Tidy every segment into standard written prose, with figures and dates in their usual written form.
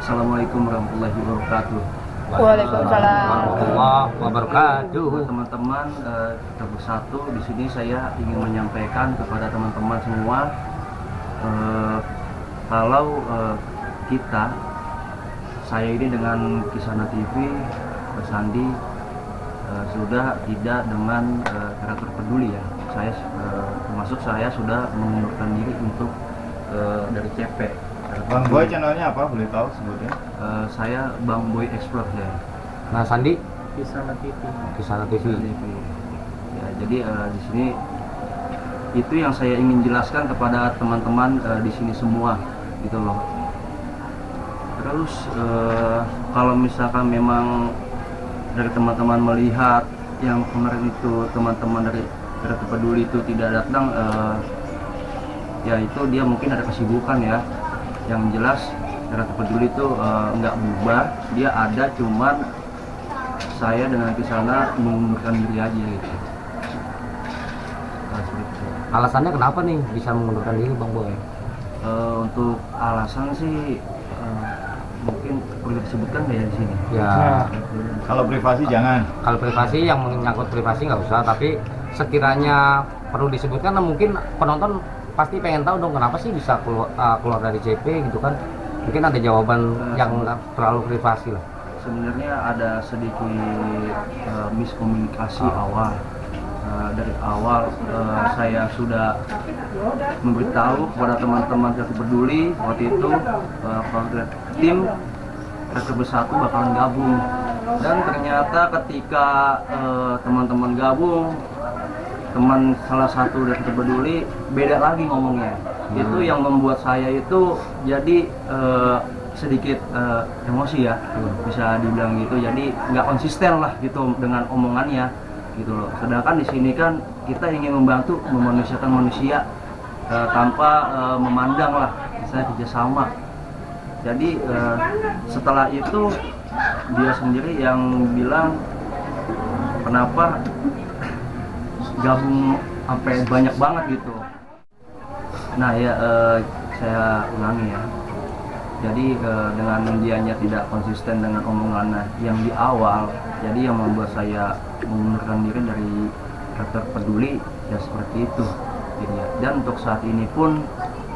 Assalamualaikum warahmatullahi wabarakatuh. Waalaikumsalam warahmatullahi wabarakatuh. Teman-teman, kita bersatu di sini saya ingin menyampaikan kepada teman-teman semua kalau saya ini dengan Kisana TV, Sandi sudah tidak dengan karakter peduli ya. Saya termasuk saya sudah mengundurkan diri untuk dari CP. Bang Boy channelnya apa? Boleh tahu sebutnya? Saya Bang Boy Explore ya. Nah, Sandi Kisana TV. Kisana TV. Ya, jadi di sini itu yang saya ingin jelaskan kepada teman-teman di sini semua, gitu loh. Terus kalau misalkan memang dari teman-teman melihat yang kemarin itu teman-teman dari Karakter Peduli itu tidak datang, ya itu dia mungkin ada kesibukan ya. Yang jelas Karakter Peduli itu nggak bubar, dia ada, cuman saya dengan Kisana mengundurkan diri aja gitu. Nah, seperti itu. Alasannya kenapa nih bisa mengundurkan diri, Bang Boy? Untuk alasan sih mungkin perlu disebutkan nggak ya di sini? Ya, Kalau privasi jangan. kalau privasi yang menyangkut privasi nggak usah, tapi sekiranya perlu disebutkan, nah mungkin penonton pasti pengen tahu dong kenapa sih bisa keluar dari CP gitu kan? Mungkin ada jawaban yang nggak terlalu privasi lah. Sebenarnya ada sedikit miskomunikasi awal. Dari awal saya sudah memberitahu kepada teman-teman Karakter Peduli waktu itu tim Karakter Bersatu bakalan gabung, dan ternyata ketika teman-teman gabung, teman salah satu dari Karakter Peduli beda lagi ngomongnya. Itu yang membuat saya itu jadi sedikit emosi ya, bisa dibilang gitu. Jadi nggak konsisten lah gitu dengan omongannya gitu loh. Sedangkan di sini kan kita ingin membantu memanusiakan manusia tanpa memandang lah, saya kerjasama. Jadi setelah itu dia sendiri yang bilang kenapa gabung sampai banyak banget gitu. Nah ya, saya ulangi ya. Jadi dengan dianya tidak konsisten dengan omongannya yang di awal, jadi yang membuat saya mengundurkan diri dari Karakter Peduli ya seperti itu. Jadi, ya. Dan untuk saat ini pun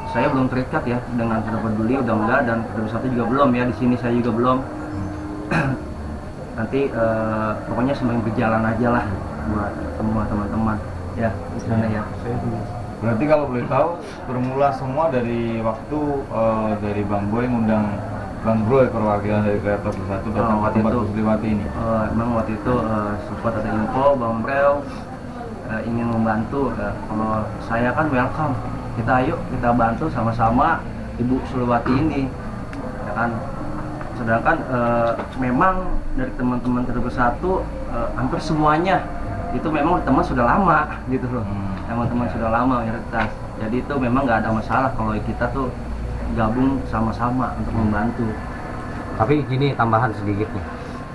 saya belum terikat ya dengan Karakter Peduli, udah enggak, dan Karakter Bersatu juga belum ya, di sini saya juga belum. Nanti pokoknya sembari berjalan aja lah buat semua teman-teman ya di sana ya. Berarti kalau boleh tahu bermula semua dari waktu dari Bang Boy ngundang Bang Bro perwakilan dari Karakter Bersatu datang ke tempat Pusliwati ini. Emang waktu itu sempat ada info Bang Bro ingin membantu. Kalau saya kan welcome, kita ayo kita bantu sama-sama Ibu Pusliwati ini, ya kan. Sedangkan memang dari teman-teman Karakter Bersatu hampir semuanya itu memang teman sudah lama gitu loh. Teman-teman sudah lama mayoritas. Jadi itu memang nggak ada masalah kalau kita tuh gabung sama-sama untuk membantu. Tapi gini, tambahan sedikit nih.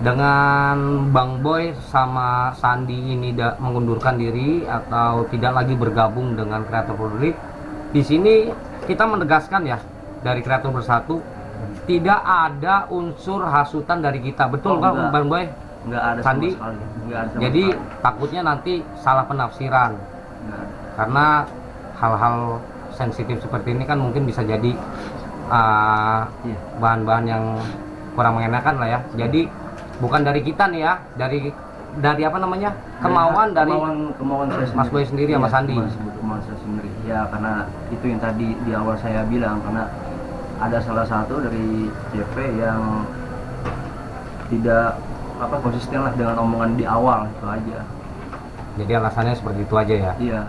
Dengan Bang Boy sama Sandi ini mengundurkan diri atau tidak lagi bergabung dengan Karakter Peduli, di sini kita menegaskan ya dari Karakter Bersatu tidak ada unsur hasutan dari kita. Betul nggak, Bang Boy? Nggak ada Sandi? sama sekali. Nggak ada sama Jadi sekali. takutnya nanti salah penafsiran. Nggak ada. Karena hal-hal sensitif seperti ini kan mungkin bisa jadi Iya. bahan-bahan yang kurang mengenakan lah ya. Jadi bukan dari kita nih ya, dari apa namanya, kemauan dari kemauan saya Mas Boy sendiri sama Sandi. Kemauan saya sendiri ya, karena itu yang tadi di awal saya bilang, karena ada salah satu dari JP yang tidak konsisten lah dengan omongan di awal, itu aja. Jadi alasannya seperti itu aja ya. Iya.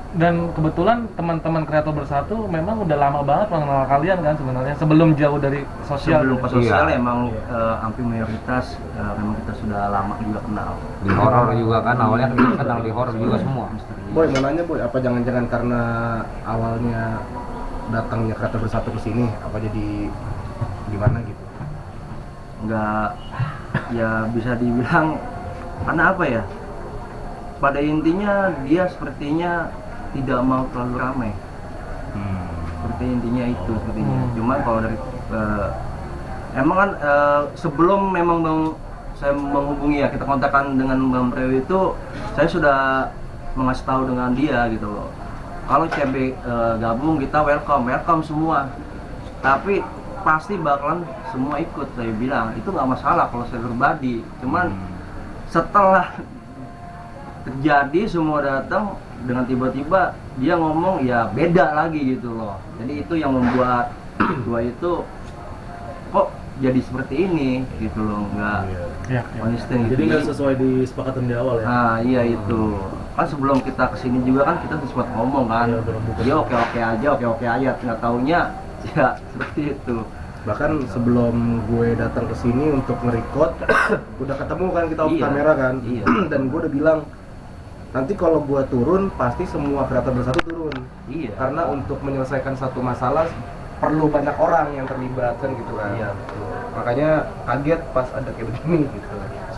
Dan kebetulan teman-teman Kreator Bersatu memang udah lama banget mengenal kalian kan sebenarnya, sebelum jauh dari sosial. Sebelum ke sosial Iya. emang hampir mayoritas memang kita sudah lama juga kenal. Di horor juga kan, awalnya kita kenal di horor juga semua. Boy, mau nanya Boy, apa jangan-jangan karena awalnya datangnya Karakter Bersatu ke sini, apa jadi gimana gitu? Nggak, ya bisa dibilang karena apa ya, pada intinya dia sepertinya tidak mau terlalu ramai. Seperti intinya itu sepertinya. Cuman kalau dari Emang kan sebelum memang saya menghubungi ya, kita kontakkan dengan Bang Prewi itu, saya sudah mengasih tahu dengan dia gitu loh. Kalau CB gabung, kita welcome semua. Tapi pasti bakalan semua ikut, saya bilang itu nggak masalah kalau saya pribadi. Cuman setelah terjadi semua datang dengan tiba-tiba dia ngomong ya beda lagi gitu loh. Jadi itu yang membuat gua itu kok jadi seperti ini gitu loh, nggak konsisten gitu. Jadi nggak sesuai disepakatan di awal ya? Nah iya itu kan sebelum kita kesini juga kan kita sempat ngomong kan, dia oke aja, nggak taunya ya seperti itu. Bahkan sebelum gue datang ke sini untuk nge-record udah ketemu kan kita off Iya, kamera kan. iya. Dan gue udah bilang nanti kalau gue turun pasti semua kreator bersatu turun. Iya. Karena untuk menyelesaikan satu masalah perlu banyak orang yang terlibat kan gitu kan. Iya betul. Makanya kaget pas ada kayak begini gitu.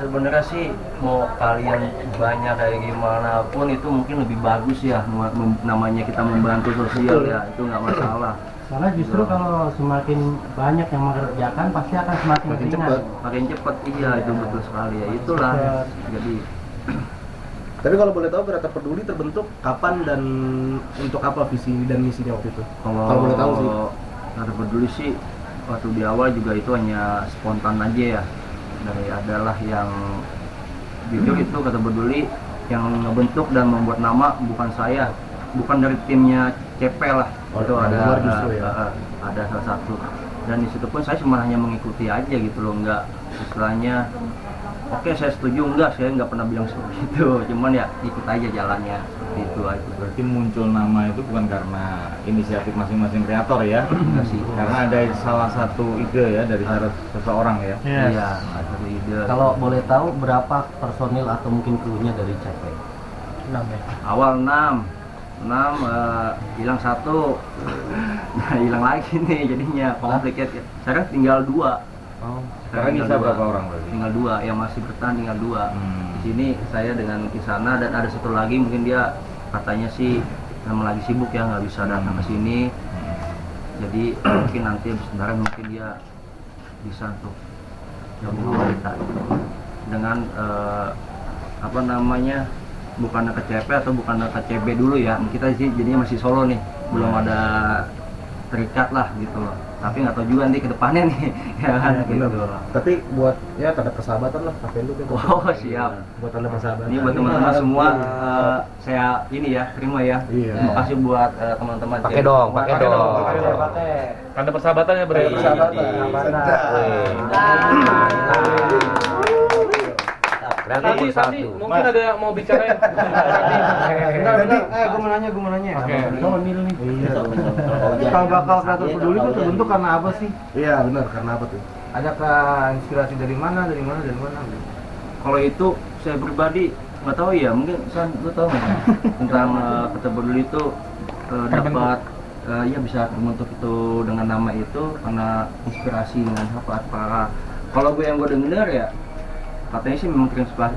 Sebenarnya sih mau kalian banyak kayak gimana pun itu mungkin lebih bagus ya, namanya kita membantu sosial ya, itu nggak masalah. Karena justru kalau semakin banyak yang mengerjakan pasti akan semakin Makin ringan. cepat. Makin cepat, iya itu betul sekali ya, itulah. Jadi Tapi kalau boleh tahu Kreator Peduli terbentuk kapan dan untuk apa visi dan misinya waktu itu? Kalau boleh tahu sih. Kreator Peduli sih waktu di awal juga itu hanya spontan aja ya, dari adalah yang jujur itu Kreator Peduli yang ngebentuk dan membuat nama bukan saya, bukan dari timnya CP lah. Oh, Itu dari ada luar justru ya? ada salah satu, dan di situ pun saya cuma hanya mengikuti aja gitu loh, nggak istilahnya oke saya setuju, saya nggak pernah bilang seperti itu, cuman ya ikut aja jalannya seperti itu aja. Berarti muncul nama itu bukan karena inisiatif masing-masing kreator ya? Enggak sih. Karena ada salah satu ide ya dari seseorang ya? Iya, ada ide. Kalau boleh tahu berapa personil atau mungkin krunya dari CP? 6 ya. Awal 6 hilang 1, nah hilang lagi nih jadinya komplikat. Sekarang tinggal 2. Sekarang bisa berapa orang berarti? Tinggal 2 yang masih bertahan, tinggal 2. Di sini saya dengan Kisana dan ada satu lagi mungkin dia katanya sih memang lagi sibuk ya, nggak bisa datang ke sini. Jadi mungkin nanti habis lebaran mungkin dia bisa untuk gabung sama kita dengan apa namanya, bukan ke CP atau bukan ke CB dulu ya, kita sih jadinya masih solo nih, belum ada terikat lah gitu loh, tapi nggak tahu juga nanti ke depannya nih ya kan gitu. Tapi buat ya tanda persahabatan lah, apa itu gitu. Oh siap, Buat tanda persahabatan. ini buat teman-teman semua saya ini ya terima ya. Iya. Terima kasih buat teman-teman. Pakai dong, pakai dong. Tanda persahabatan ya berarti. Tadi mungkin ada mau bicara ya. Jadi, gue mau nanya. Oke. Kalau bakal Kreator Peduli itu terbentuk karena apa sih? Iya benar, karena apa tuh? Adakah inspirasi dari mana? Kalau itu saya pribadi nggak tahu ya, mungkin lu tahu nggak tentang Kreator Peduli itu dapat ya bisa terbentuk itu dengan nama itu karena inspirasi dengan apa? Kalau gue yang gue dengar ya katanya sih memang terinspirasi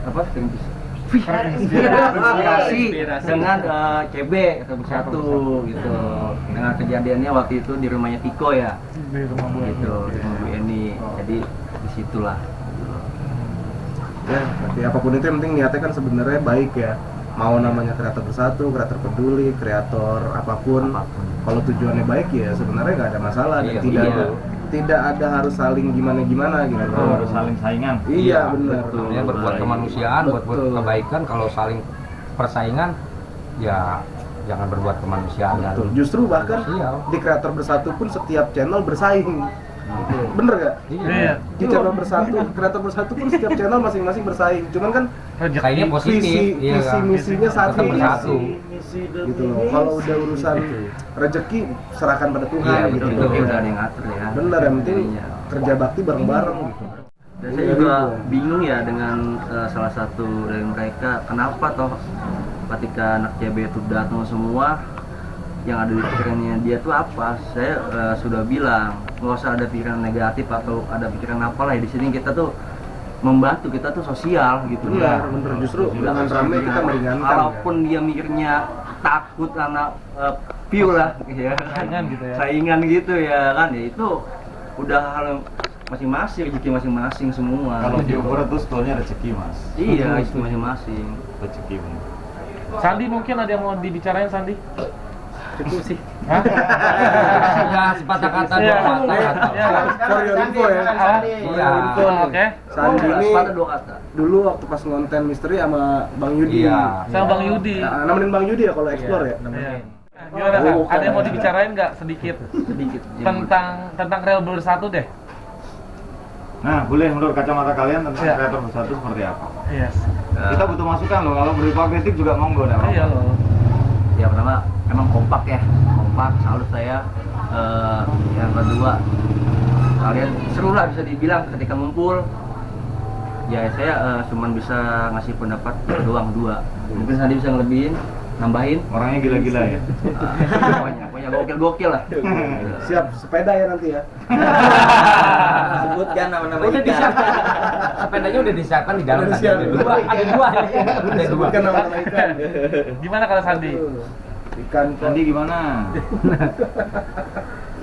dengan CB Kreator Bersatu gitu, dengan kejadiannya waktu itu di rumahnya Tiko ya, Di rumah Bu gitu, di rumah Bu Eni. Jadi disitulah. Ya, tapi apapun itu yang penting niatnya kan sebenarnya baik ya. Mau namanya Kreator Bersatu, Kreator Peduli, kreator apapun. Kalau tujuannya baik ya sebenarnya nggak ada masalah dan tidak ada harus saling gimana gitu. Harus saling saingan. Iya benar. Ya berbuat kemanusiaan, buat Betul. kebaikan. Kalau saling persaingan, ya jangan berbuat kemanusiaan. Betul. Justru bahkan Sosial. di Kreator Bersatu pun setiap channel bersaing. Bener gak? Iya. Di channel bersatu, Kreator Bersatu pun setiap channel masing-masing bersaing. Cuman kan Kayaknya positif, iya visi kan? misinya satu Tetap bersatu. gitu loh. Kalau udah urusan rezeki serahkan pada Tuhan Iya, gitu. Itu udah ada yang ngatur ya. Bener, yang penting Iya. kerja bakti bareng-bareng gitu. Dan saya juga bingung ya dengan salah satu dari mereka, kenapa toh ketika anak CB itu datang semua yang ada di pikirannya dia tuh apa? Saya sudah bilang nggak usah ada pikiran negatif atau ada pikiran apa lah. Di sini kita tuh membantu, kita tuh sosial gitu. Benar, justru dengan rame kita meringankan. Walaupun dia mikirnya takut karena view lah, ya kan? Saingan gitu ya. Saingan gitu ya kan, ya itu udah hal masing-masing, rezeki masing-masing semua. Kalau diukur itu sebetulnya rezeki mas. Iya, itu masing-masing. Rezeki bener. Sandi mungkin ada yang mau dibicarain Sandi? Cukup sih. Hah? Sudah sepatah kata dua kata. Iya. For your info ya. Iya. Oke. Sandi ini Sepatah dua kata. dulu waktu pas ngonten misteri sama Bang Yudi. Iya. Sama Bang Yudi. Nah, nemenin Bang Yudi ya kalau explore ya. Iya. Gimana Kak? Ada yang mau dibicarain nggak sedikit Sedikit. tentang Real Bersatu deh? Nah, boleh menurut kacamata kalian tentang Iya. kreator bersatu seperti apa? Yes. Kita butuh masukan loh, kalau berupa kritik juga monggo dah. Iya loh. Ya pertama emang kompak ya, kompak, salut saya. Yang kedua, kalian seru lah bisa dibilang ketika ngumpul. Ya saya cuman bisa ngasih pendapat doang dua. Mungkin Sandi bisa ngelebihin, nambahin. Orangnya gila-gila ya. Pokoknya gokil-gokil lah. Siap, sepeda ya nanti ya. Sebutkan nama-nama Udah disiapkan. Sepedanya udah disiapkan di dalam Udah tadi. disiapkan. Ada dua. Ada dua. Sebutkan nama-nama ikan. Gimana kalau Sandi? Ikan Sandi gimana?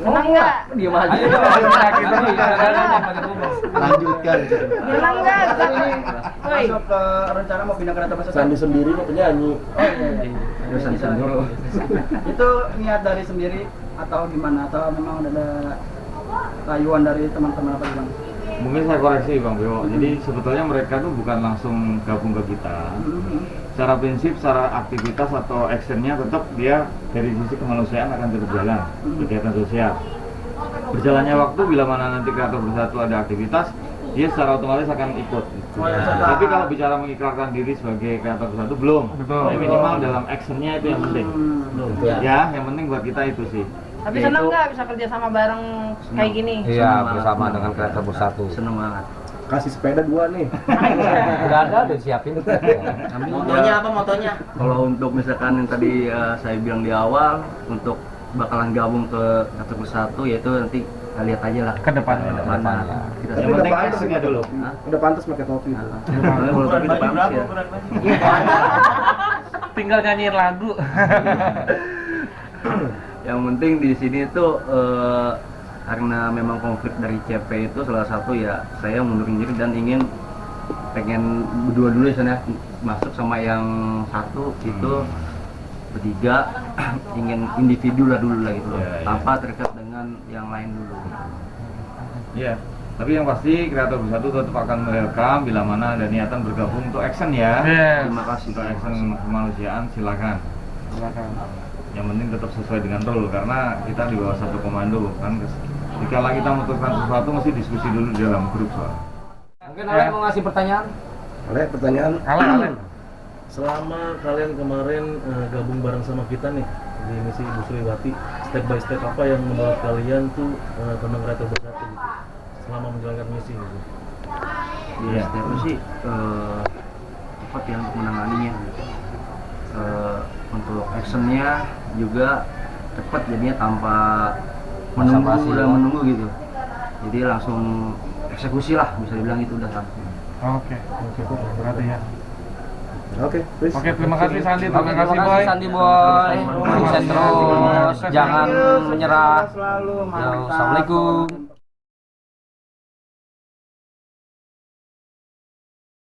Menang nggak? Diam aja. Ayo, Lanjutkan. Menang nggak? Woi. Masuk ke rencana mau pindah ke data bahasa Sandi sendiri mau penyanyi. Oh iya iya. Terus Sandi dulu. Itu niat dari sendiri atau gimana? Atau memang ada rayuan dari teman-teman apa gimana? Mungkin saya koreksi Bang Bimo. Jadi sebetulnya mereka tuh bukan langsung gabung ke kita. Secara prinsip, secara aktivitas atau actionnya tetap dia dari sisi kemanusiaan akan terus jalan, kegiatan sosial. Berjalannya waktu bila mana nanti kreator bersatu ada aktivitas, dia secara otomatis akan ikut. Oh, ya, sudah. Tapi kalau bicara mengikrarkan diri sebagai kreator bersatu belum. Betul. Tapi minimal dalam actionnya itu yang penting. Ya, yang penting buat kita itu sih. Tapi Ya, senang itu- nggak bisa kerja sama bareng kayak gini? Iya, bersama dengan kreator bersatu. Seneng banget. Kasih sepeda dua nih. Udah ada, udah siapin. Motonya apa motonya? Kalau untuk misalkan yang tadi saya bilang di awal untuk bakalan gabung ke kreator bersatu, yaitu nanti kita lihat aja lah Ke depannya. Mana kita Tapi Yang udah penting pantas actionnya gitu. dulu. Hah? Udah pantas pakai topi tuh. Kalau tapi udah pantas ya. Tinggal nyanyiin lagu. Yang penting di sini tuh karena memang konflik dari CP itu salah satu ya saya mundurin diri dan ingin pengen berdua dulu ya sana masuk sama yang satu itu bertiga ingin individu lah dulu lah gitu loh, Ya, ya. tanpa terikat dengan yang lain dulu. Iya. Tapi yang pasti kreator bersatu tetap akan welcome bila mana ada niatan bergabung untuk action ya. Yes. Terima kasih. Untuk action kemanusiaan silakan. Yang penting tetap sesuai dengan role karena kita di bawah satu komando kan. Jika kita memutuskan sesuatu mesti diskusi dulu di dalam grup soal. Mungkin ada yang mau ngasih pertanyaan? Oleh pertanyaan, Halo. Selama kalian kemarin gabung bareng sama kita nih di misi Ibu Sriwati, step by step apa yang membuat kalian tuh tentang kreator bersatu gitu? Selama menjalankan misi gitu. Iya, setiap sih cepat ya untuk menanganinya. Untuk actionnya juga cepat jadinya tanpa menunggu Basa-basi, udah ya. menunggu gitu. Jadi langsung eksekusi lah bisa dibilang itu udah langsung. Oke. Berarti ya. oke, please. Oke, terima kasih Sandi, Oke, terima kasih Boy. Sandi Boy. Sukses terus, jangan menyerah. Selalu Assalamualaikum.